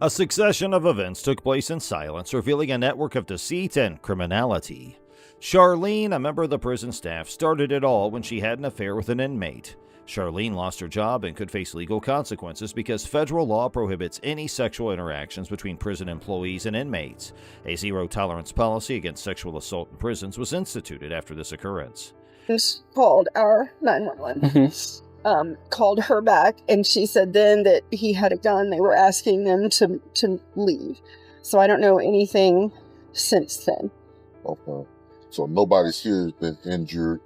A succession of events took place in silence, revealing a network of deceit and criminality. Charlene, a member of the prison staff, started it all when she had an affair with an inmate. Charlene lost her job and could face legal consequences because federal law prohibits any sexual interactions between prison employees and inmates. A zero-tolerance policy against sexual assault in prisons was instituted after this occurrence. Just called our 911. Called her back, and she said then that he had a gun. They were asking them to leave. So I don't know anything since then. Okay. So nobody's here has been injured?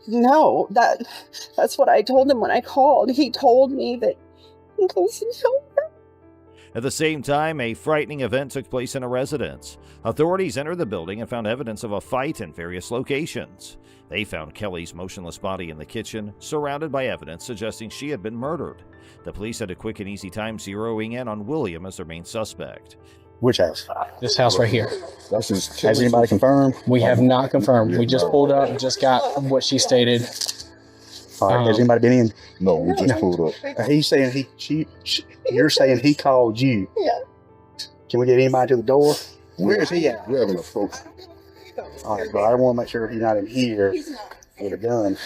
No, that's what I told him when I called. He told me that he was over. At the same time, a frightening event took place in a residence. Authorities entered the building and found evidence of a fight in various locations. They found Kelly's motionless body in the kitchen, surrounded by evidence suggesting she had been murdered. The police had a quick and easy time zeroing in on William as their main suspect. Which house? This house right here. Has anybody confirmed? We have not confirmed. We just pulled up and just got what she stated. All right, has anybody been in? No, we just pulled up. He's saying you're saying he called you. Yeah. Can we get anybody to the door? Where is he at? We're having a approach. All right, but I want to make sure he's not in here with a gun.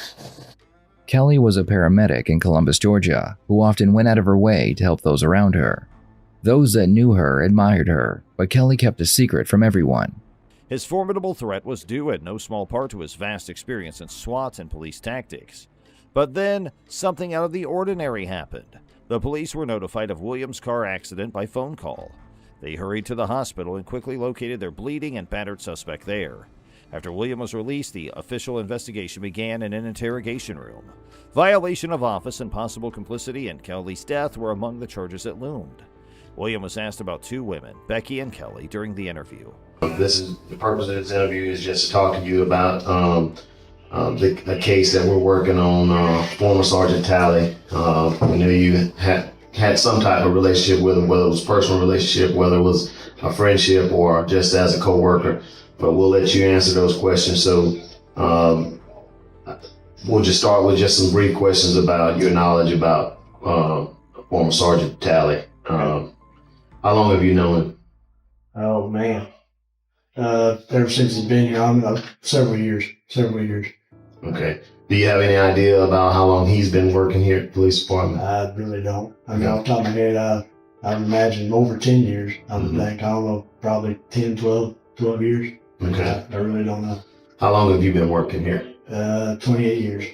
Kelly was a paramedic in Columbus, Georgia, who often went out of her way to help those around her. Those that knew her admired her, but Kelly kept a secret from everyone. His formidable threat was due in no small part to his vast experience in SWAT and police tactics. But then, something out of the ordinary happened. The police were notified of William's car accident by phone call. They hurried to the hospital and quickly located their bleeding and battered suspect there. After William was released, the official investigation began in an interrogation room. Violation of office and possible complicity in Kelly's death were among the charges that loomed. William was asked about two women, Becky and Kelly, during the interview. The purpose of this interview is just to talk to you about the case that we're working on, former Sergeant Talley. I knew you had some type of relationship with him, whether it was a personal relationship, whether it was a friendship, or just as a co-worker. But we'll let you answer those questions. So we'll just start with just some brief questions about your knowledge about former Sergeant Talley. How long have you known him? Oh man, ever since he's been here, several years. Okay. Do you have any idea about how long he's been working here at the police department? I really don't. I mean, off the top of my head, I would imagine over 10 years. I would think, I don't know, probably 10, 12 years. Okay. I really don't know. How long have you been working here? 28 years.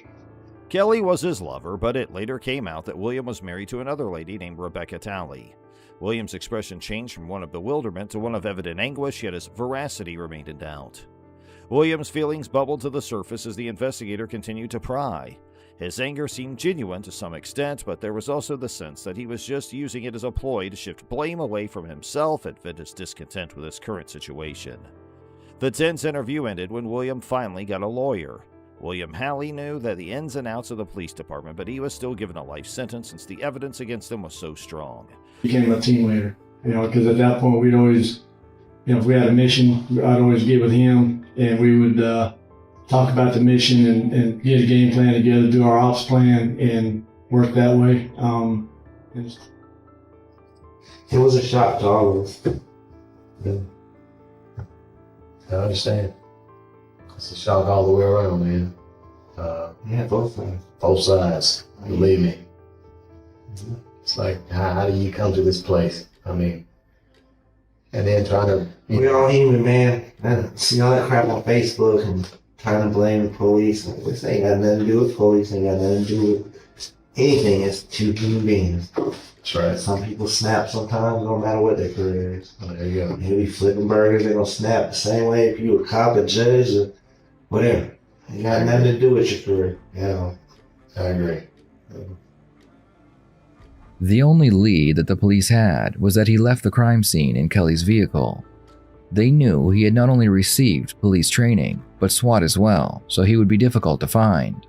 Kelly was his lover, but it later came out that William was married to another lady named Rebecca Talley. William's expression changed from one of bewilderment to one of evident anguish, yet his veracity remained in doubt. William's feelings bubbled to the surface as the investigator continued to pry. His anger seemed genuine to some extent, but there was also the sense that he was just using it as a ploy to shift blame away from himself and vent his discontent with his current situation. The tense interview ended when William finally got a lawyer. William Halley knew that the ins and outs of the police department, but he was still given a life sentence since the evidence against him was so strong. Became a team leader, because at that point we'd always, if we had a mission, I'd always get with him and we would talk about the mission and get a game plan together, do our ops plan and work that way. It was a shock to all of us. Yeah. I understand. It's a shock all the way around, man. Yeah, both sides. Both sides, believe me. It's like, how do you come to this place? I mean, and then trying to... We're all human, man. I see all that crap on Facebook and trying to blame the police. This ain't got nothing to do with police, ain't got nothing to do with anything. It's two human beings. That's right. Some people snap sometimes, no matter what their career is. Oh, there you go. They'll be flipping burgers, they're gonna snap the same way if you a cop, a judge, or whatever. It got nothing to do with your career. I agree. The only lead that the police had was that he left the crime scene in Kelly's vehicle. They knew he had not only received police training, but SWAT as well, so he would be difficult to find.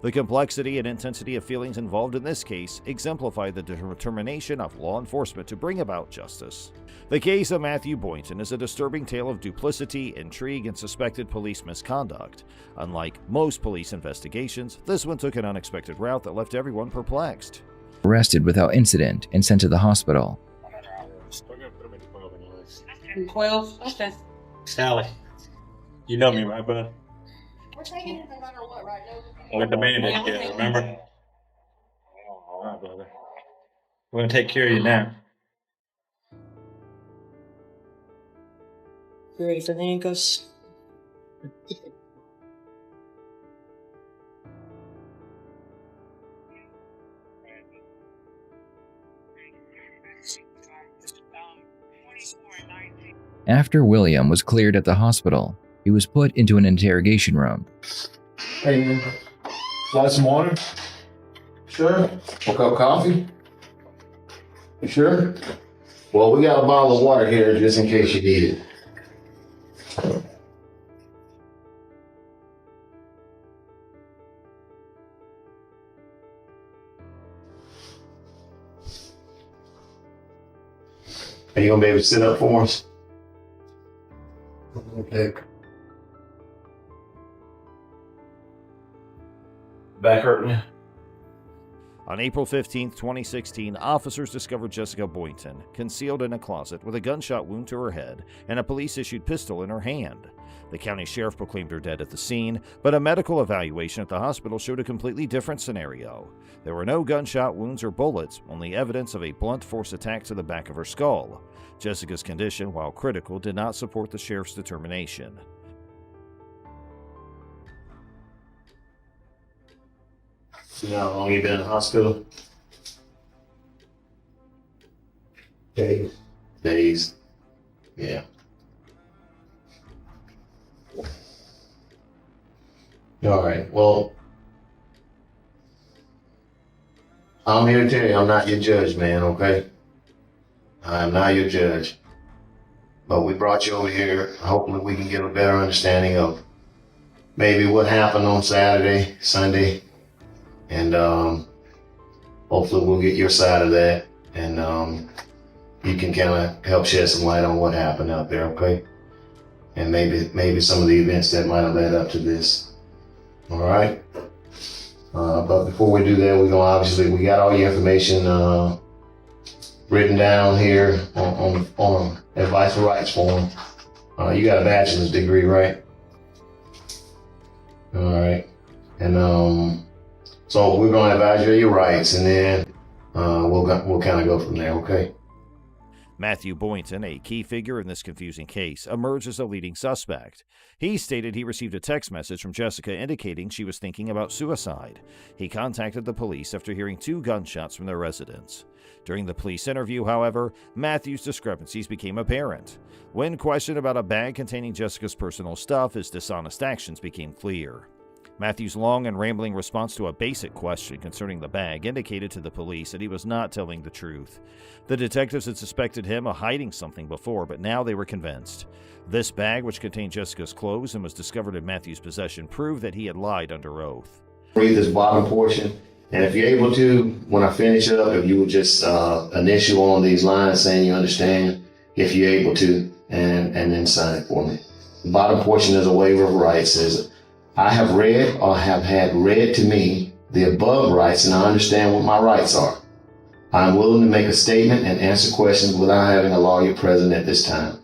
The complexity and intensity of feelings involved in this case exemplified the determination of law enforcement to bring about justice. The case of Matthew Boynton is a disturbing tale of duplicity, intrigue, and suspected police misconduct. Unlike most police investigations, this one took an unexpected route that left everyone perplexed. Arrested without incident and sent to the hospital. from 12. Okay. Sally, you know me, right, bud? We're taking it no matter what, right? With the band together, remember? All right, brother. We're gonna take care of you now. You ready for the handcuffs? After William was cleared at the hospital, he was put into an interrogation room. Hey, man. Want some water? Sure. A cup of coffee? You sure? Well, we got a bottle of water here just in case you need it. Are you gonna be able to sit up for us? Okay. Back hurting you? On April 15, 2016, officers discovered Jessica Boynton concealed in a closet with a gunshot wound to her head and a police-issued pistol in her hand. The county sheriff proclaimed her dead at the scene, but a medical evaluation at the hospital showed a completely different scenario. There were no gunshot wounds or bullets, only evidence of a blunt force attack to the back of her skull. Jessica's condition, while critical, did not support the sheriff's determination. You know how long you been in the hospital? Days. Days. Yeah. All right. Well, I'm here to tell you I'm not your judge, man, okay? I'm not your judge. But we brought you over here hoping we can get a better understanding of maybe what happened on Saturday, Sunday, and hopefully we'll get your side of that, and you can kind of help shed some light on what happened out there, okay? And maybe some of the events that might have led up to this. All right. But before we do that, we got all your information written down here on advice for rights form. You got a bachelor's degree, right? All right. And so we're going to advise you of your rights, and then we'll kind of go from there, okay? Matthew Boynton, a key figure in this confusing case, emerged as a leading suspect. He stated he received a text message from Jessica indicating she was thinking about suicide. He contacted the police after hearing 2 gunshots from their residence. During the police interview, however, Matthew's discrepancies became apparent. When questioned about a bag containing Jessica's personal stuff, his dishonest actions became clear. Matthew's long and rambling response to a basic question concerning the bag indicated to the police that he was not telling the truth. The detectives had suspected him of hiding something before, but now they were convinced. This bag, which contained Jessica's clothes and was discovered in Matthew's possession, proved that he had lied under oath. Read this bottom portion, and if you're able to, when I finish up, if you would just initial on these lines saying you understand, if you're able to, and then sign it for me. The bottom portion is a waiver of rights. Says, I have read or have had read to me the above rights, and I understand what my rights are. I am willing to make a statement and answer questions without having a lawyer present at this time.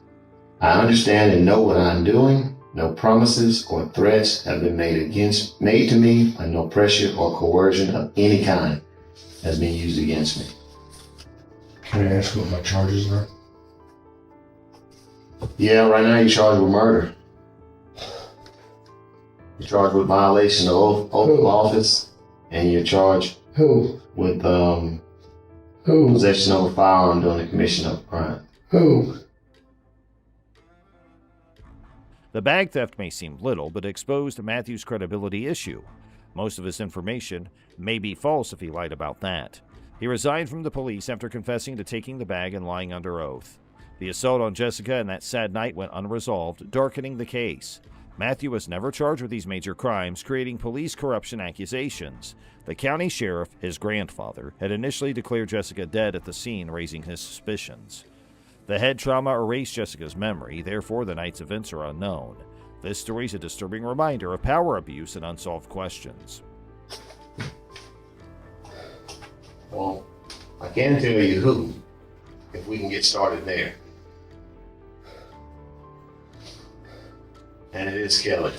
I understand and know what I am doing. No promises or threats have been made to me, and no pressure or coercion of any kind has been used against me. Can I ask what my charges are? Yeah, right now you're charged with murder. You're charged with violation of oath of office, and you're charged with possession of a firearm during the commission of a crime. The bag theft may seem little, but exposed Matthew's credibility issue. Most of his information may be false if he lied about that. He resigned from the police after confessing to taking the bag and lying under oath. The assault on Jessica and that sad night went unresolved, darkening the case. Matthew was never charged with these major crimes, creating police corruption accusations. The county sheriff, his grandfather, had initially declared Jessica dead at the scene, raising his suspicions. The head trauma erased Jessica's memory, therefore the night's events are unknown. This story is a disturbing reminder of power abuse and unsolved questions. Well, I can tell you who, if we can get started there. And it is Kelly.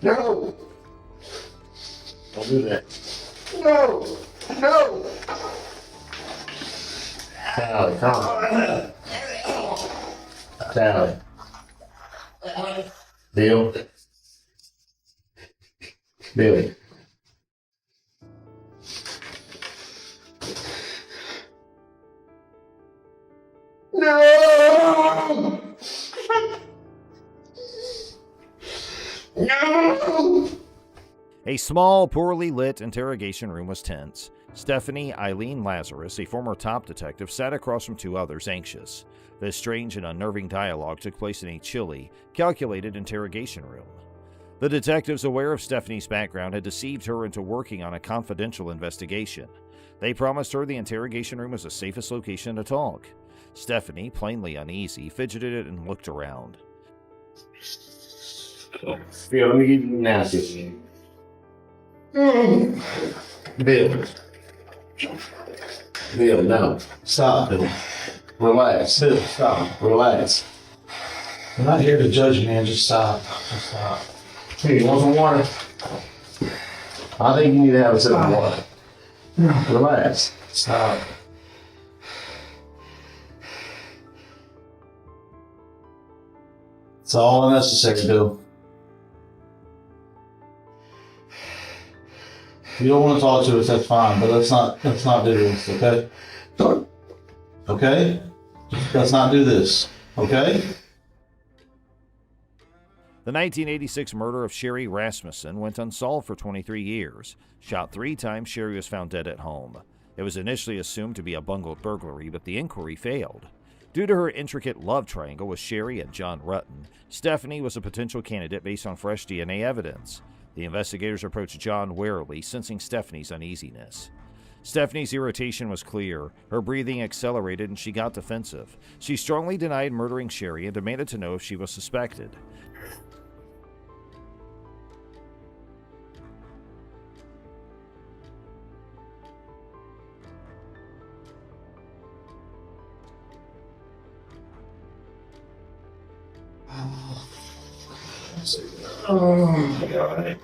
No! Don't do that. No! No! Tally, come on. Tally. Bill. Billy. No! No! A small, poorly lit interrogation room was tense. Stephanie Eileen Lazarus, a former top detective, sat across from two others, anxious. This strange and unnerving dialogue took place in a chilly, calculated interrogation room. The detectives, aware of Stephanie's background, had deceived her into working on a confidential investigation. They promised her the interrogation room was the safest location to talk. Stephanie, plainly uneasy, fidgeted and looked around. Here, let me give you the nasty. Bill. Bill, no. Stop, Bill. Relax. Bill, stop. Relax. I'm not here to judge, man. Just stop. Just stop. Hey, you want some water? I think you need to have a sip of water. Relax. Stop. It's all unnecessary, Bill. If you don't want to talk to us, that's fine, but let's not do this, okay? Okay? Let's not do this, okay? The 1986 murder of Sherry Rasmussen went unsolved for 23 years. Shot 3 times, Sherry was found dead at home. It was initially assumed to be a bungled burglary, but the inquiry failed. Due to her intricate love triangle with Sherry and John Rutten, Stephanie was a potential candidate based on fresh DNA evidence. The investigators approached John warily, sensing Stephanie's uneasiness. Stephanie's irritation was clear. Her breathing accelerated and she got defensive. She strongly denied murdering Sherry and demanded to know if she was suspected. Oh, God.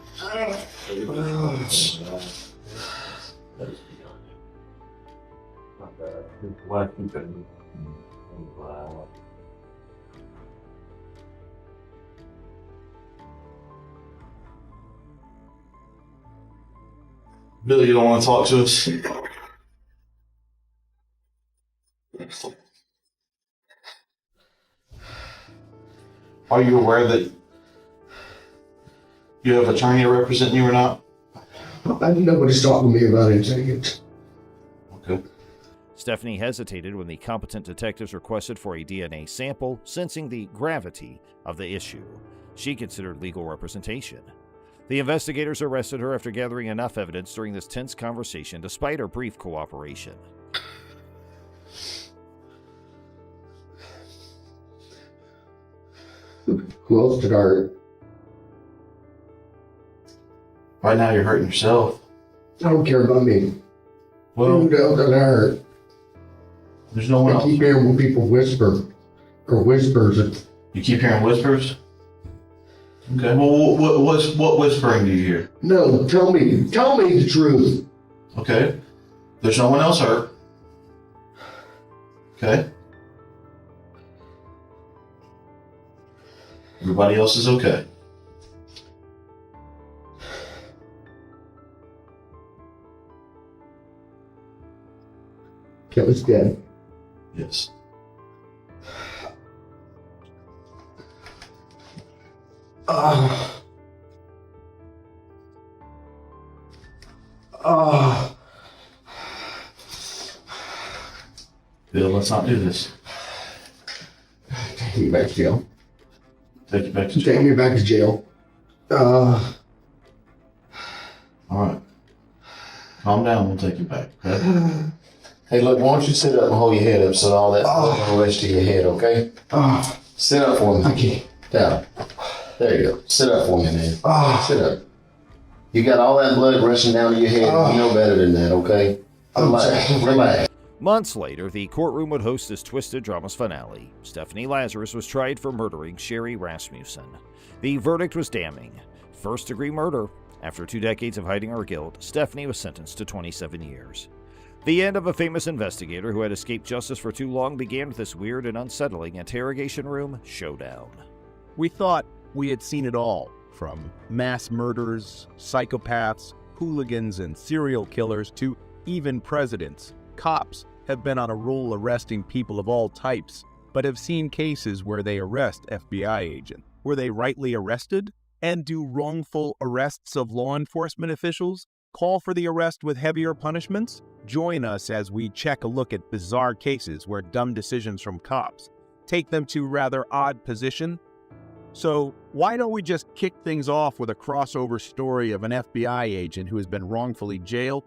Billy, you don't want to talk to us? Are you aware that you have an attorney representing you or not? Nobody's talking to me about anything. Okay. Stephanie hesitated when the competent detectives requested for a DNA sample, sensing the gravity of the issue. She considered legal representation. The investigators arrested her after gathering enough evidence during this tense conversation, despite her brief cooperation. Who else did hurt? Right now you're hurting yourself. I don't care about me. Well, Who else did hurt? there's no one I else. keep hearing when people whisper, or whispers. You keep hearing whispers? Okay. Well, what whispering do you hear? No, tell me the truth. Okay. There's no one else hurt. Okay. Everybody else is okay. Kelly's dead. Yes. Bill, let's not do this. Take me back to jail. Take you back to Take jail. me back to jail. All right. Calm down. We'll take you back. Okay? Hey, look, why don't you sit up and hold your head up so all that blood will rush to your head, okay? Sit up for me. Okay. Down. There you go. Sit up for me, man. Sit up. You got all that blood rushing down to your head. You know better than that, okay? Relax. Relax. Months later, the courtroom would host this twisted drama's finale. Stephanie Lazarus was tried for murdering Sherry Rasmussen. The verdict was damning. First-degree murder. After 2 decades of hiding her guilt, Stephanie was sentenced to 27 years. The end of a famous investigator who had escaped justice for too long began with this weird and unsettling interrogation room showdown. We thought we had seen it all, from mass murders, psychopaths, hooligans, and serial killers to even presidents. Cops have been on a roll arresting people of all types, but have seen cases where they arrest FBI agents. Were they rightly arrested? And do wrongful arrests of law enforcement officials call for the arrest with heavier punishments? Join us as we check a look at bizarre cases where dumb decisions from cops take them to rather odd position. So why don't we just kick things off with a crossover story of an FBI agent who has been wrongfully jailed?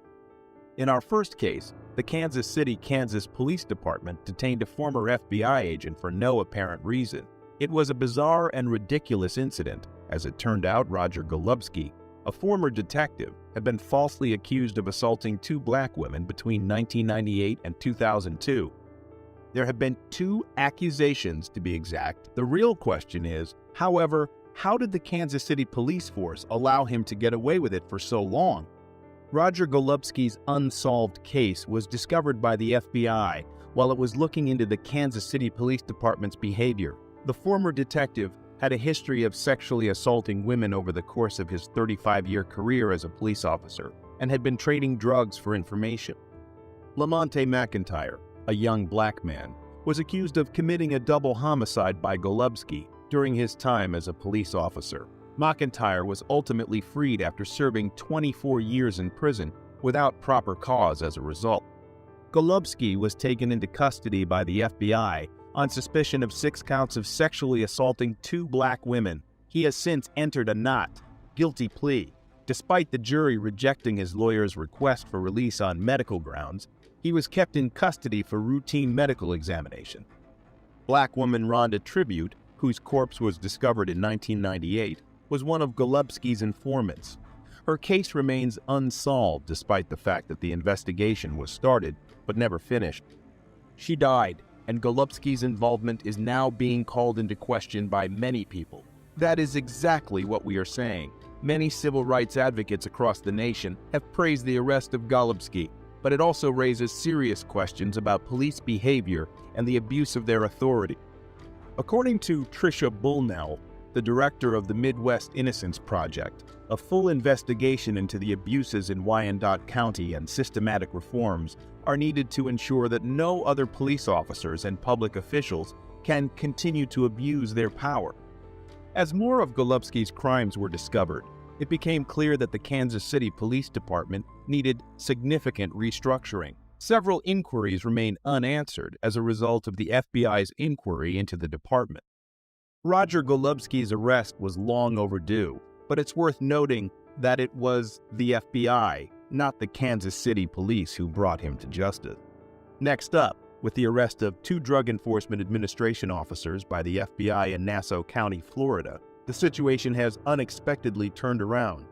In our first case, the Kansas City, Kansas Police Department detained a former FBI agent for no apparent reason. It was a bizarre and ridiculous incident. As it turned out, Roger Golubski, a former detective, had been falsely accused of assaulting 2 black women between 1998 and 2002. There have been 2 accusations, to be exact. The real question is, however, how did the Kansas City police force allow him to get away with it for so long? Roger Golubski's unsolved case was discovered by the FBI while it was looking into the Kansas City Police Department's behavior. The former detective had a history of sexually assaulting women over the course of his 35-year career as a police officer and had been trading drugs for information. Lamonte McIntyre, a young black man, was accused of committing a double homicide by Golubski during his time as a police officer. McIntyre was ultimately freed after serving 24 years in prison without proper cause as a result. Golubski was taken into custody by the FBI on suspicion of 6 counts of sexually assaulting 2 black women. He has since entered a not guilty plea. Despite the jury rejecting his lawyer's request for release on medical grounds, he was kept in custody for routine medical examination. Black woman Rhonda Tribute, whose corpse was discovered in 1998, was one of Golubski's informants. Her case remains unsolved despite the fact that the investigation was started but never finished. She died, and Golubski's involvement is now being called into question by many people. That is exactly what we are saying. Many civil rights advocates across the nation have praised the arrest of Golubski, but it also raises serious questions about police behavior and the abuse of their authority. According to Tricia Bullnell, the director of the Midwest Innocence Project, a full investigation into the abuses in Wyandotte County and systematic reforms are needed to ensure that no other police officers and public officials can continue to abuse their power. As more of Golubski's crimes were discovered, it became clear that the Kansas City Police Department needed significant restructuring. Several inquiries remain unanswered as a result of the FBI's inquiry into the department. Roger Golubski's arrest was long overdue, but it's worth noting that it was the FBI, not the Kansas City Police, who brought him to justice. Next up, with the arrest of 2 Drug Enforcement Administration officers by the FBI in Nassau County, Florida, the situation has unexpectedly turned around.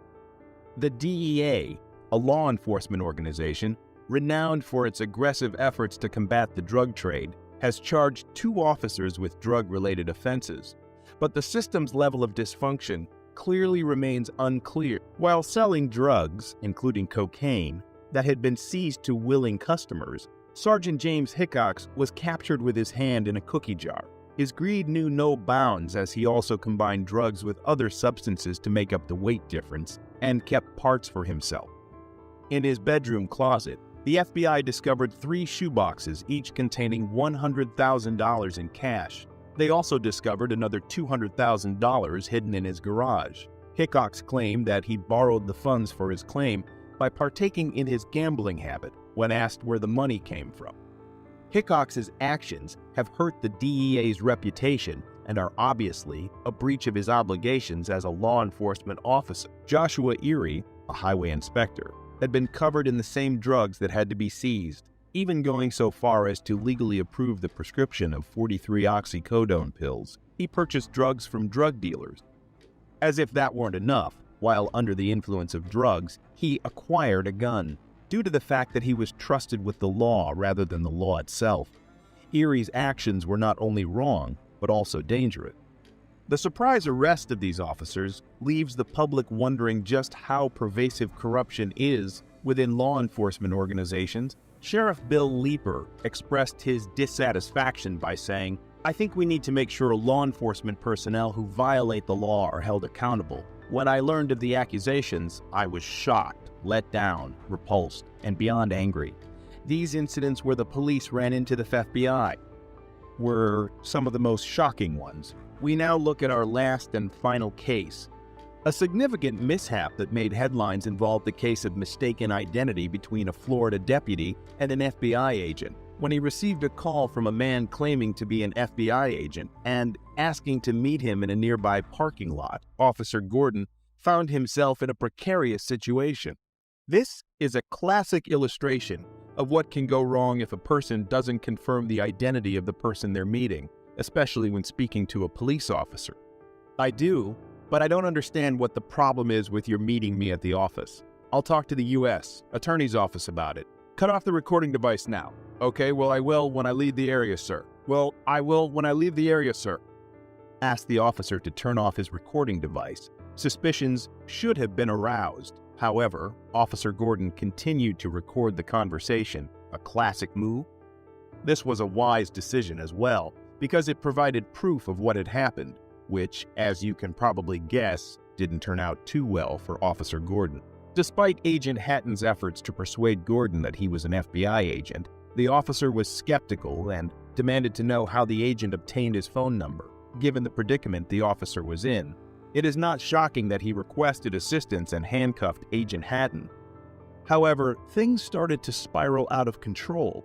The DEA, a law enforcement organization renowned for its aggressive efforts to combat the drug trade, has charged 2 officers with drug-related offenses. But the system's level of dysfunction clearly remains unclear. While selling drugs, including cocaine, that had been seized to willing customers, Sergeant James Hickox was captured with his hand in a cookie jar. His greed knew no bounds as he also combined drugs with other substances to make up the weight difference and kept parts for himself. In his bedroom closet, the FBI discovered 3 shoeboxes, each containing $100,000 in cash. They also discovered another $200,000 hidden in his garage. Hickox claimed that he borrowed the funds for his claim by partaking in his gambling habit when asked where the money came from. Hickox's actions have hurt the DEA's reputation and are obviously a breach of his obligations as a law enforcement officer. Joshua Erie, a highway inspector, had been covered in the same drugs that had to be seized, even going so far as to legally approve the prescription of 43 oxycodone pills. He purchased drugs from drug dealers. As if that weren't enough, while under the influence of drugs, he acquired a gun. due to the fact that he was trusted with the law rather than the law itself. Erie's actions were not only wrong, but also dangerous. The surprise arrest of these officers leaves the public wondering just how pervasive corruption is within law enforcement organizations. Sheriff Bill Leeper expressed his dissatisfaction by saying, "I think we need to make sure law enforcement personnel who violate the law are held accountable. When I learned of the accusations, I was shocked, let down, repulsed, and beyond angry. These incidents where the police ran into the FBI were some of the most shocking ones. We now look at our last and final case. A significant mishap that made headlines involved the case of mistaken identity between a Florida deputy and an FBI agent. When he received a call from a man claiming to be an FBI agent and asking to meet him in a nearby parking lot, Officer Gordon found himself in a precarious situation. This is a classic illustration of what can go wrong if a person doesn't confirm the identity of the person they're meeting, especially when speaking to a police officer. I do, but I don't understand what the problem is with your meeting me at the office. I'll talk to the U.S. Attorney's Office about it. Cut off the recording device now. Okay, well, I will when I leave the area, sir. Well, I will when I leave the area, sir." Asked the officer to turn off his recording device. Suspicions should have been aroused. However, Officer Gordon continued to record the conversation, a classic move. This was a wise decision as well, because it provided proof of what had happened, which, as you can probably guess, didn't turn out too well for Officer Gordon. Despite Agent Hatton's efforts to persuade Gordon that he was an FBI agent, the officer was skeptical and demanded to know how the agent obtained his phone number, given the predicament the officer was in. It is not shocking that he requested assistance and handcuffed Agent Hatton. However, things started to spiral out of control.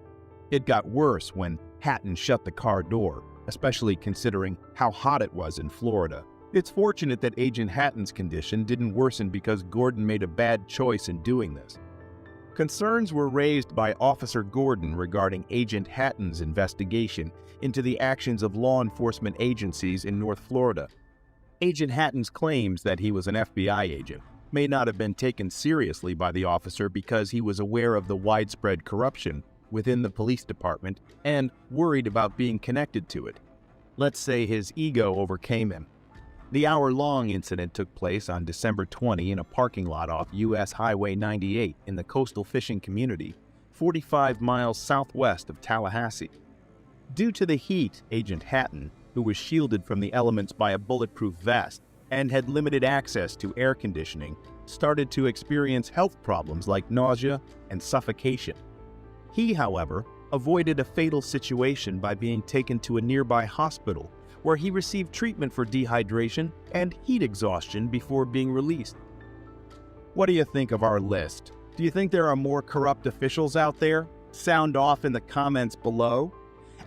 It got worse when Hatton shut the car door, especially considering how hot it was in Florida. It's fortunate that Agent Hatton's condition didn't worsen because Gordon made a bad choice in doing this. Concerns were raised by Officer Gordon regarding Agent Hatton's investigation into the actions of law enforcement agencies in North Florida. Agent Hatton's claims that he was an FBI agent may not have been taken seriously by the officer because he was aware of the widespread corruption within the police department and worried about being connected to it. Let's say his ego overcame him. The hour-long incident took place on December 20 in a parking lot off U.S. Highway 98 in the coastal fishing community, 45 miles southwest of Tallahassee. Due to the heat, Agent Hatton, who was shielded from the elements by a bulletproof vest and had limited access to air conditioning, started to experience health problems like nausea and suffocation. He, however, avoided a fatal situation by being taken to a nearby hospital where he received treatment for dehydration and heat exhaustion before being released. What do you think of our list? Do you think there are more corrupt officials out there? Sound off in the comments below.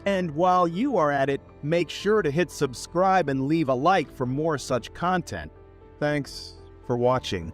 And while you are at it, make sure to hit subscribe and leave a like for more such content. Thanks for watching.